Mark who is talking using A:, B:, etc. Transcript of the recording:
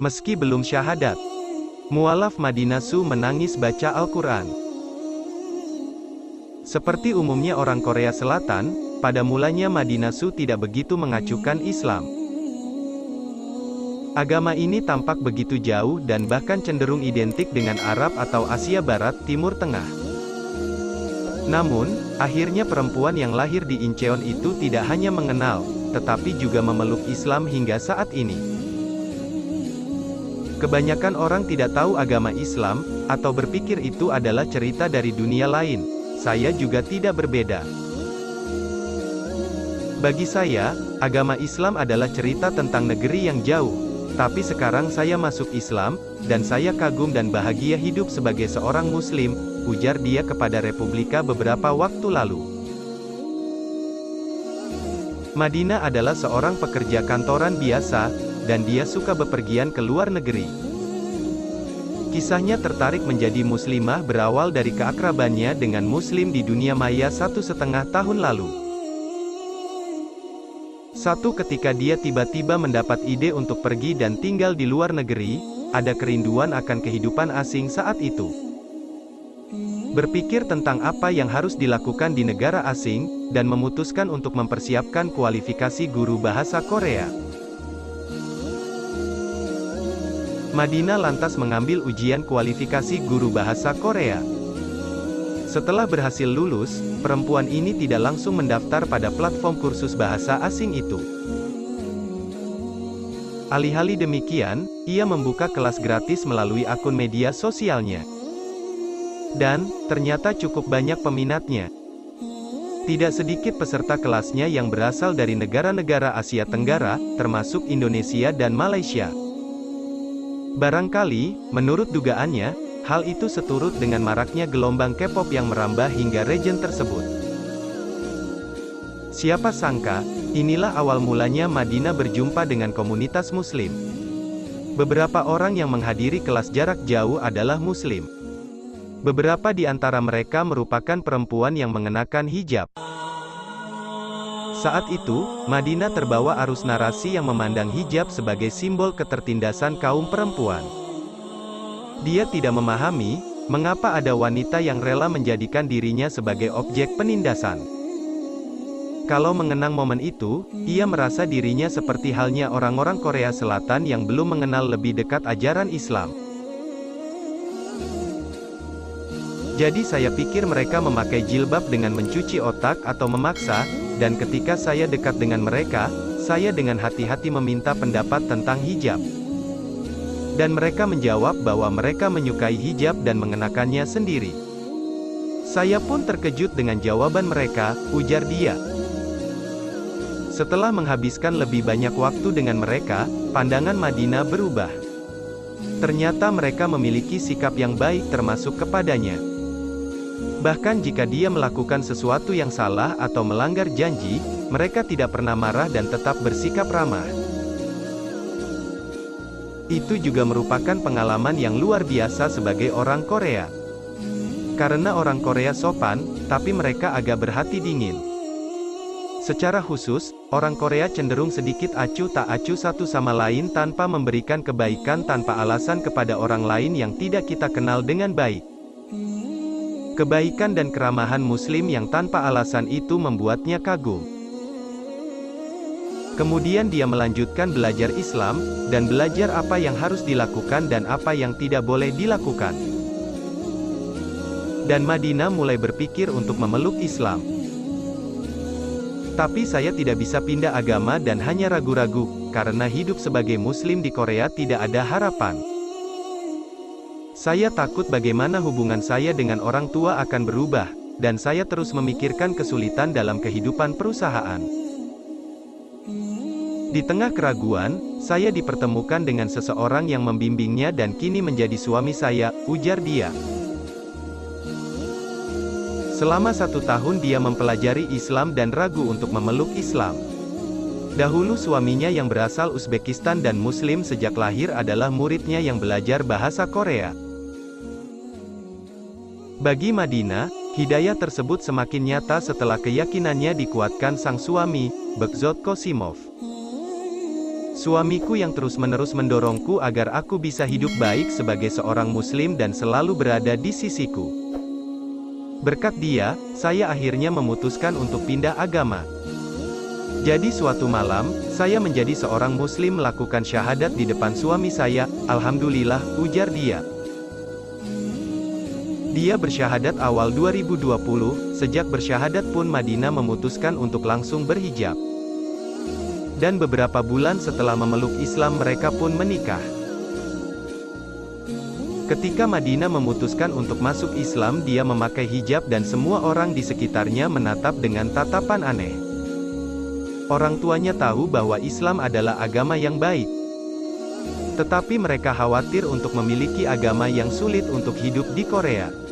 A: Meski belum syahadat, mualaf Madinah Su menangis baca Al-Quran. Seperti umumnya orang Korea Selatan, pada mulanya Madinah Su tidak begitu mengacukan Islam. Agama ini tampak begitu jauh dan bahkan cenderung identik dengan Arab atau Asia Barat Timur Tengah. Namun, akhirnya perempuan yang lahir di Incheon itu tidak hanya mengenal, tetapi juga memeluk Islam hingga saat ini. Kebanyakan orang tidak tahu agama Islam, atau berpikir itu adalah cerita dari dunia lain. Saya juga tidak berbeda. Bagi saya, agama Islam adalah cerita tentang negeri yang jauh. Tapi sekarang saya masuk Islam, dan saya kagum dan bahagia hidup sebagai seorang Muslim, ujar dia kepada Republika beberapa waktu lalu. Madinah adalah seorang pekerja kantoran biasa, dan dia suka bepergian ke luar negeri. Kisahnya tertarik menjadi muslimah berawal dari keakrabannya dengan muslim di dunia maya 1,5 tahun lalu. Suatu ketika dia tiba-tiba mendapat ide untuk pergi dan tinggal di luar negeri, ada kerinduan akan kehidupan asing saat itu. Berpikir tentang apa yang harus dilakukan di negara asing, dan memutuskan untuk mempersiapkan kualifikasi guru bahasa Korea. Madinah lantas mengambil ujian kualifikasi guru bahasa Korea. Setelah berhasil lulus, perempuan ini tidak langsung mendaftar pada platform kursus bahasa asing itu. Alih-alih demikian, ia membuka kelas gratis melalui akun media sosialnya. Dan, ternyata cukup banyak peminatnya. Tidak sedikit peserta kelasnya yang berasal dari negara-negara Asia Tenggara, termasuk Indonesia dan Malaysia. Barangkali, menurut dugaannya, hal itu seturut dengan maraknya gelombang K-pop yang merambah hingga region tersebut. Siapa sangka, inilah awal mulanya Madinah berjumpa dengan komunitas Muslim. Beberapa orang yang menghadiri kelas jarak jauh adalah Muslim. Beberapa di antara mereka merupakan perempuan yang mengenakan hijab. Saat itu, Madinah terbawa arus narasi yang memandang hijab sebagai simbol ketertindasan kaum perempuan. Dia tidak memahami, mengapa ada wanita yang rela menjadikan dirinya sebagai objek penindasan. Kalau mengenang momen itu, ia merasa dirinya seperti halnya orang-orang Korea Selatan yang belum mengenal lebih dekat ajaran Islam. Jadi saya pikir mereka memakai jilbab dengan mencuci otak atau memaksa, dan ketika saya dekat dengan mereka, saya dengan hati-hati meminta pendapat tentang hijab. Dan mereka menjawab bahwa mereka menyukai hijab dan mengenakannya sendiri. Saya pun terkejut dengan jawaban mereka, ujar dia. Setelah menghabiskan lebih banyak waktu dengan mereka, pandangan Madinah berubah. Ternyata mereka memiliki sikap yang baik termasuk kepadanya. Bahkan jika dia melakukan sesuatu yang salah atau melanggar janji, mereka tidak pernah marah dan tetap bersikap ramah. Itu juga merupakan pengalaman yang luar biasa sebagai orang Korea. Karena orang Korea sopan, tapi mereka agak berhati dingin. Secara khusus, orang Korea cenderung sedikit acuh tak acuh satu sama lain tanpa memberikan kebaikan tanpa alasan kepada orang lain yang tidak kita kenal dengan baik. Kebaikan dan keramahan Muslim yang tanpa alasan itu membuatnya kagum. Kemudian dia melanjutkan belajar Islam, dan belajar apa yang harus dilakukan dan apa yang tidak boleh dilakukan. Dan Madinah mulai berpikir untuk memeluk Islam. Tapi saya tidak bisa pindah agama dan hanya ragu-ragu, karena hidup sebagai Muslim di Korea tidak ada harapan. Saya takut bagaimana hubungan saya dengan orang tua akan berubah, dan saya terus memikirkan kesulitan dalam kehidupan perusahaan. Di tengah keraguan, saya dipertemukan dengan seseorang yang membimbingnya dan kini menjadi suami saya, ujar dia. Selama 1 tahun dia mempelajari Islam dan ragu untuk memeluk Islam. Dahulu suaminya yang berasal Uzbekistan dan Muslim sejak lahir adalah muridnya yang belajar bahasa Korea. Bagi Madinah, hidayah tersebut semakin nyata setelah keyakinannya dikuatkan sang suami, Begzod Qosimov. Suamiku yang terus-menerus mendorongku agar aku bisa hidup baik sebagai seorang muslim dan selalu berada di sisiku. Berkat dia, saya akhirnya memutuskan untuk pindah agama. Jadi suatu malam, saya menjadi seorang muslim melakukan syahadat di depan suami saya. Alhamdulillah, ujar dia. Dia bersyahadat awal 2020, sejak bersyahadat pun Madinah memutuskan untuk langsung berhijab. Dan beberapa bulan setelah memeluk Islam mereka pun menikah. Ketika Madinah memutuskan untuk masuk Islam, dia memakai hijab dan semua orang di sekitarnya menatap dengan tatapan aneh. Orang tuanya tahu bahwa Islam adalah agama yang baik. Tetapi mereka khawatir untuk memiliki agama yang sulit untuk hidup di Korea.